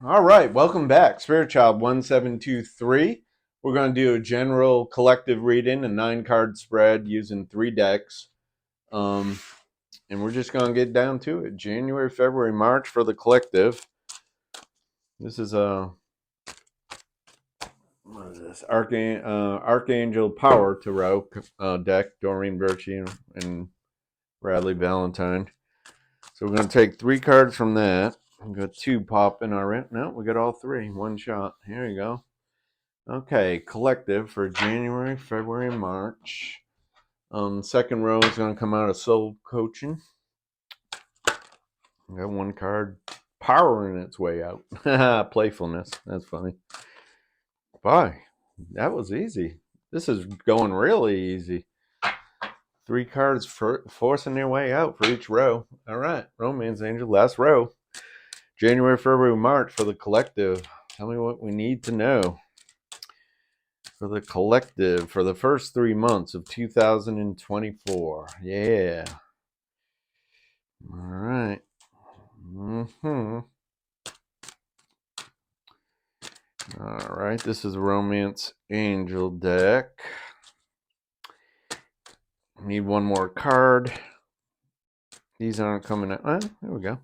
All right, welcome back. Spirit Child 1723. We're going to do a general collective reading, a 9 card spread using 3 decks. Um, and we're just going to get down to it. January, February, March for the collective. This is a what is this? Archangel Power Tarot deck, Doreen Birchie and Bradley Valentine. So we're going to take 3 cards from that. We've got 2 popping already. No, we got all 3. One shot. Here you go. Okay, collective for January, February, March. Second row is going to come out of soul coaching. Got 1 card powering its way out. Playfulness. That's funny. Bye. That was easy. This is going really easy. 3 cards forcing their way out for each row. All right, Romance Angel, last row. January, February, March for the collective. Tell me what we need to know. For the collective for the first 3 months of 2024. Yeah. All right. Mm-hmm. All right. This is Romance Angel deck. Need 1 more card. These aren't coming out. There we go.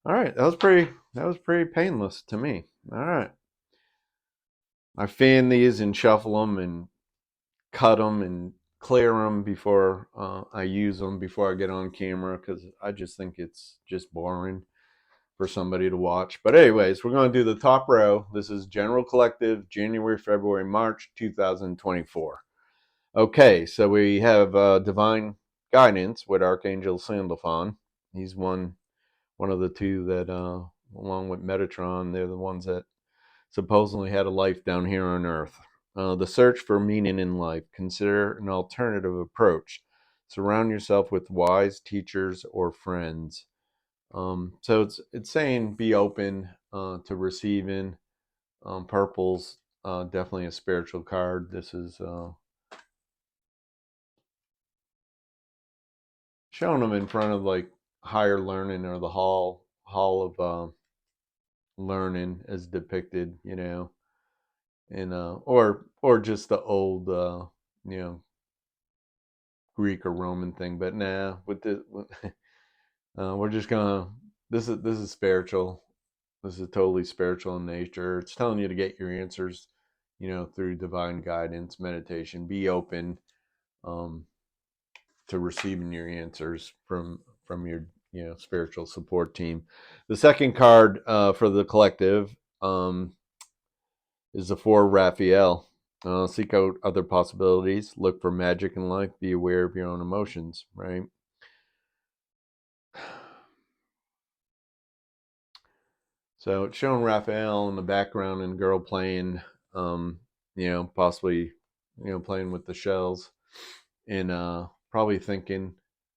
All right. That was pretty painless to me. All right. I fan these and shuffle them and cut them and clear them before I use them before I get on camera because I just think it's just boring for somebody to watch. But anyways, we're going to do the top row. This is General Collective, January, February, March 2024. Okay, so we have Divine Guidance with Archangel Sandalphon. He's one of the 2 that, along with Metatron, they're the ones that supposedly had a life down here on Earth. The search for meaning in life. Consider an alternative approach. Surround yourself with wise teachers or friends. So it's saying be open to receiving. Purple's definitely a spiritual card. This is showing them in front of like higher learning or the hall of learning as depicted, in or just the old you know Greek or Roman thing. But nah, we're just gonna. This is spiritual. This is totally spiritual in nature. It's telling you to get your answers, through divine guidance, meditation. Be open um, to receiving your answers from your spiritual support team. The second card for the collective is the 4 Raphael. Seek out other possibilities. Look for magic in life. Be aware of your own emotions. Right. So it's showing Raphael in the background and girl playing, possibly, playing with the shells and probably thinking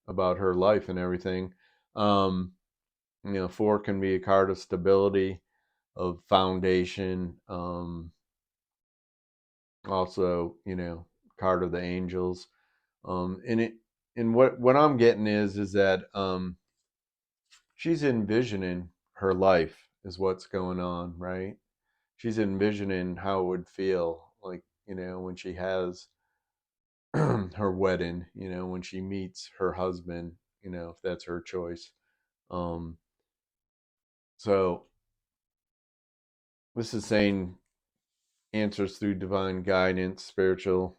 about her life and everything. 4 can be a card of stability, of foundation. Also, card of the angels. And what I'm getting is that she's envisioning her life is what's going on, right? She's envisioning how it would feel like, when she has her wedding, when she meets her husband, if that's her choice. Um, so this is saying answers through divine guidance, spiritual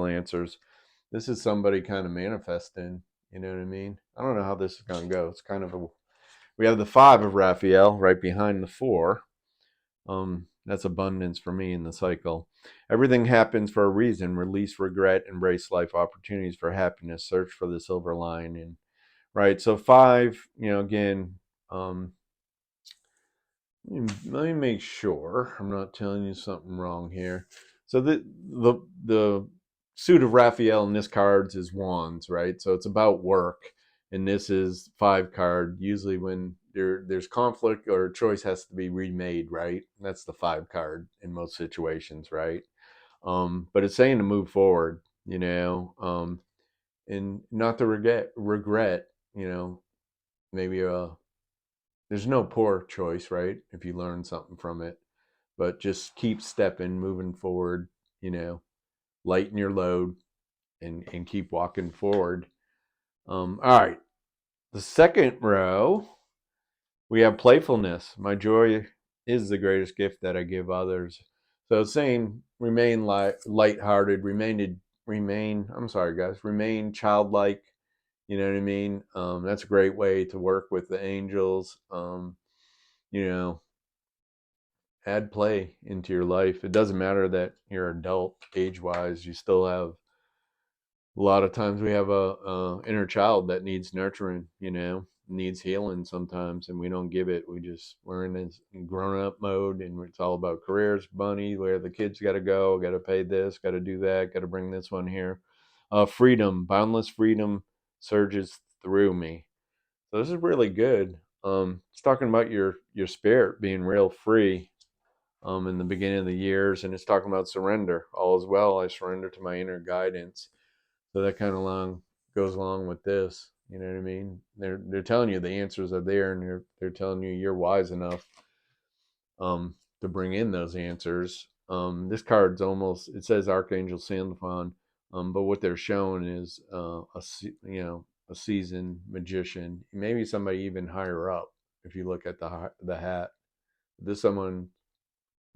answers. This is somebody kind of manifesting, you know what I mean? I don't know how this is going to go. It's kind of we have the 5 of Raphael right behind the 4. That's abundance for me in the cycle. Everything happens for a reason. Release regret, embrace life opportunities for happiness, search for the silver lining. Right. So 5, again, let me make sure I'm not telling you something wrong here. So the suit of Raphael in this cards is wands, right? So it's about work, and this is 5 card. Usually when there's conflict or a choice has to be remade, right? That's the 5 card in most situations, right? But it's saying to move forward, and not to regret, maybe there's no poor choice, right? If you learn something from it, but just keep stepping, moving forward, you know, lighten your load and keep walking forward. All right. The second row, we have playfulness. My joy is the greatest gift that I give others. So it's saying remain lighthearted, I'm sorry guys, remain childlike. You know what I mean? That's a great way to work with the angels. You know, add play into your life. It doesn't matter that you're adult age wise, you still have a lot of times we have a inner child that needs nurturing, you know, needs healing sometimes, and we don't give it. We're in this grown up mode, and it's all about careers, money, where the kids got to go, got to pay this, got to do that, got to bring this one here. Freedom, boundless freedom surges through me. So this is really good. It's talking about your spirit being real free. In the beginning of the years, and it's talking about surrender. All is well. I surrender to my inner guidance. So that kind of goes along with this. You know what I mean? They're telling you the answers are there, and they're telling you you're wise enough to bring in those answers. This card's almost, it says Archangel Sandalphon, but what they're showing is a seasoned magician, maybe somebody even higher up. If you look at the hat, this is someone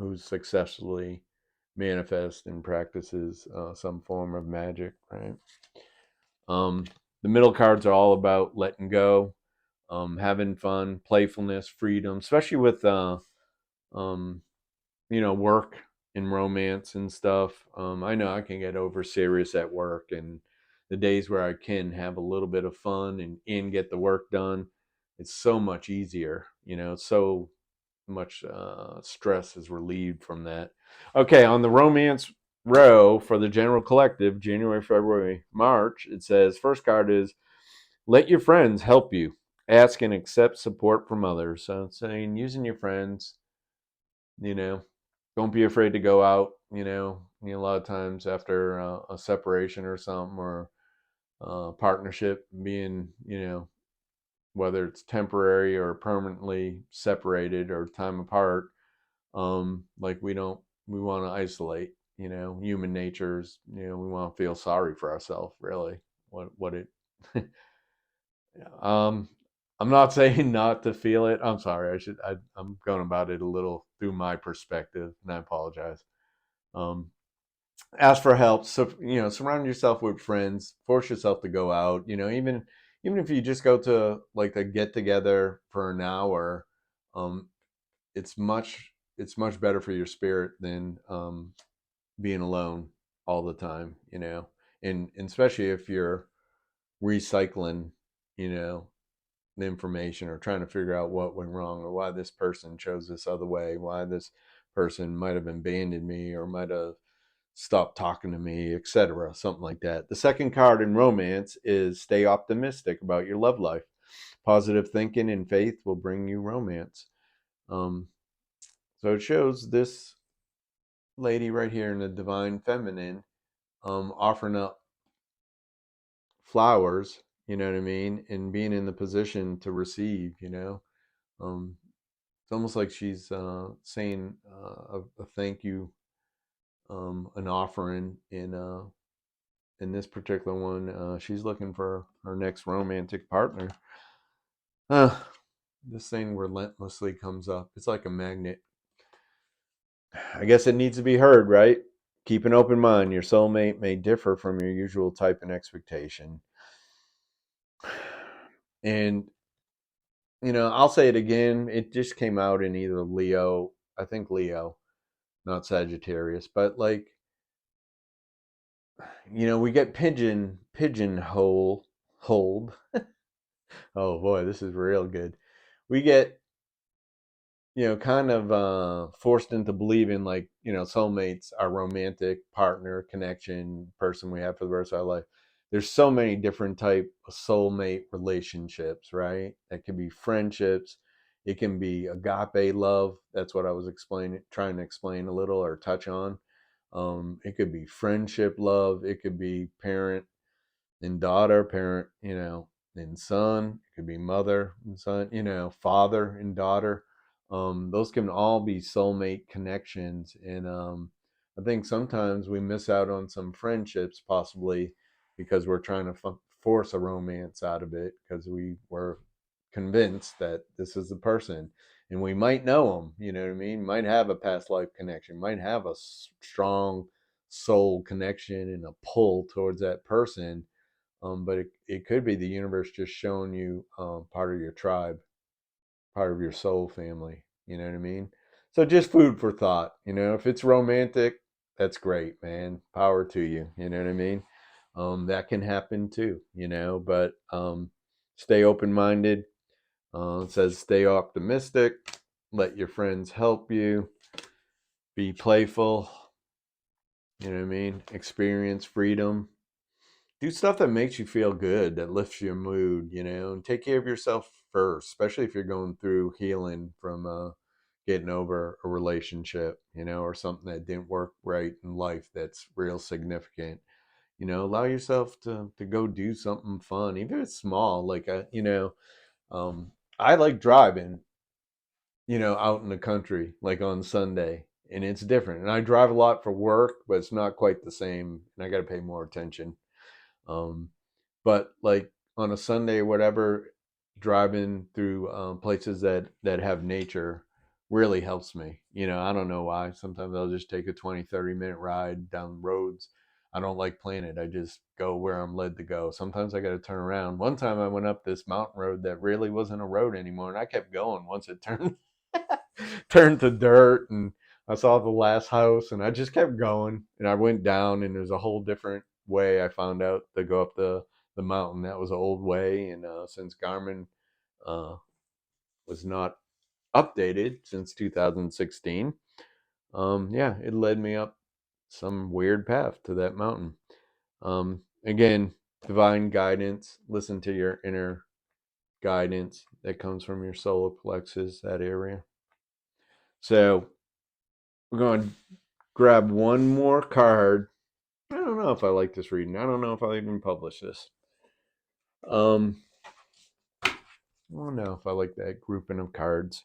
who successfully manifests and practices some form of magic, right? Um, the middle cards are all about letting go, having fun, playfulness, freedom, especially with um, work and romance and stuff. I know I can get over serious at work, and the days where I can have a little bit of fun and get the work done, it's so much easier. So much stress is relieved from that. Okay, on the romance row for the general collective, January, February, March, it says first card is let your friends help you. Ask and accept support from others. So it's saying using your friends, you know, don't be afraid to go out. A lot of times after a separation or something, or partnership being, whether it's temporary or permanently separated or time apart, like we want to isolate. Human nature's, we want to feel sorry for ourselves, really. What it um I'm not saying not to feel it. I'm sorry, I'm going about it a little through my perspective, and I apologize. um Ask for help. So surround yourself with friends, force yourself to go out. Even if you just go to like a get together for an hour, um it's much better for your spirit than being alone all the time. And especially if you're recycling, you know, the information, or trying to figure out what went wrong, or why this person chose this other way, why this person might have abandoned me or might have stopped talking to me, etc. Something like that. The second card in romance is stay optimistic about your love life. Positive thinking and faith will bring you romance. Um, so it shows this lady right here in the divine feminine offering up flowers, you know what I mean, and being in the position to receive. It's almost like she's saying a thank you, an offering. In this particular one, she's looking for her next romantic partner. uh, this thing relentlessly comes up. It's like a magnet. I guess it needs to be heard, right? Keep an open mind. Your soulmate may differ from your usual type and expectation. And, I'll say it again. It just came out in either Leo, I think Leo, not Sagittarius, but like, we get pigeonhole hold. Oh boy, this is real good. We get, kind of forced into believing, like, soulmates, our romantic partner, connection, person we have for the rest of our life. There's so many different type of soulmate relationships, right? That can be friendships. It can be agape love. That's what I was trying to explain a little or touch on. It could be friendship love. It could be parent and daughter, parent, and son. It could be mother and son, father and daughter. Those can all be soulmate connections. And I think sometimes we miss out on some friendships, possibly because we're trying to force a romance out of it because we were convinced that this is the person. And we might know them, you know what I mean? Might have a past life connection, might have a strong soul connection and a pull towards that person. But it could be the universe just showing you part of your tribe, part of your soul family. You know what I mean? So just food for thought. If it's romantic, that's great, man. Power to you. You know what I mean? That can happen too. But stay open minded. It says stay optimistic. Let your friends help you. Be playful. You know what I mean? Experience freedom. Do stuff that makes you feel good, that lifts your mood, and take care of yourself first, especially if you're going through healing from getting over a relationship, or something that didn't work right in life that's real significant. Allow yourself to go do something fun, even if it's small. Like, I like driving, out in the country, like on Sunday, and it's different. And I drive a lot for work, but it's not quite the same, and I got to pay more attention. Um, but like on a Sunday or whatever, driving through places that have nature really helps me. I don't know why. Sometimes I'll just take a 20-30 minute ride down roads. I don't like planning it. I just go where I'm led to go. Sometimes I got to turn around. One time I went up this mountain road that really wasn't a road anymore, and I kept going once it turned turned to dirt, and I saw the last house, and I just kept going, and I went down, and there's a whole different way I found out to go up the mountain. That was an old way, and since Garmin uh, was not updated since 2016, yeah, it led me up some weird path to that mountain. Again, divine guidance. Listen to your inner guidance that comes from your solar plexus, that area. So we're going to grab one more card. I don't know if I like this reading. I don't know if I'll even publish this. I don't know if I like that grouping of cards.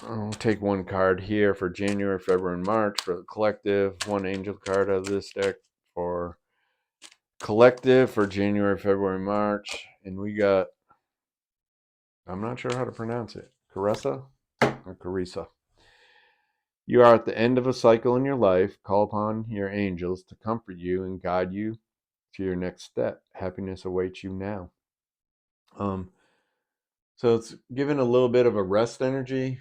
I'll take one card here for January, February, and March for the collective. One angel card out of this deck for collective for January, February, March. And we got, I'm not sure how to pronounce it, Carissa or Carissa. You are at the end of a cycle in your life. Call upon your angels to comfort you and guide you to your next step. Happiness awaits you now. Um, so it's given a little bit of a rest energy,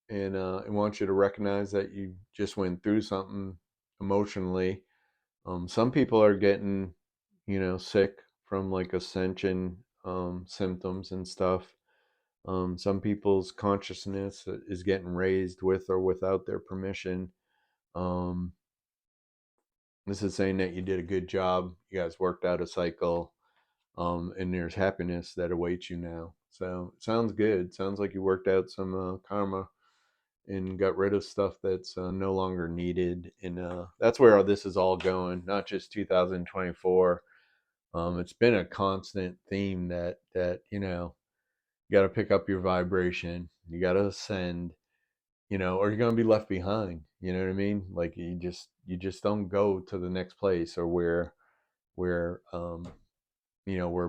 and it wants you to recognize that you just went through something emotionally. Some people are getting, sick from like ascension symptoms and stuff. Some people's consciousness is getting raised with or without their permission. Um, this is saying that you did a good job. You guys worked out a cycle, and there's happiness that awaits you now. So it sounds good. Sounds like you worked out some karma and got rid of stuff that's no longer needed. And that's where this is all going, not just 2024. It's been a constant theme that you got to pick up your vibration. You got to ascend, or you're going to be left behind. You know what I mean? Like you just don't go to the next place or where we're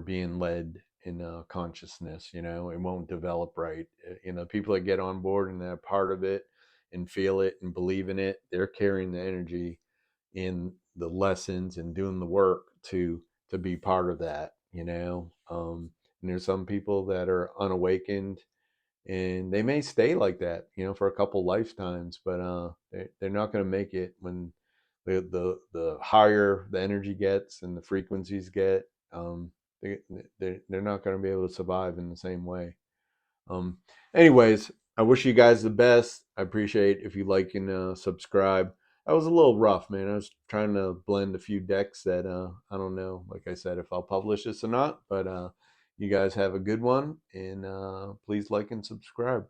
being led in consciousness. It won't develop right. People that get on board and they're part of it and feel it and believe in it, they're carrying the energy in the lessons and doing the work to be part of that. And there's some people that are unawakened, and they may stay like that, for a couple lifetimes, but they're not going to make it when the higher the energy gets and the frequencies get. Um, they, they're not going to be able to survive in the same way. Um, anyways, I wish you guys the best. I appreciate if you like and subscribe. I was a little rough, man. I was trying to blend a few decks that I don't know, like I said, if I'll publish this or not. But you guys have a good one, and please like and subscribe.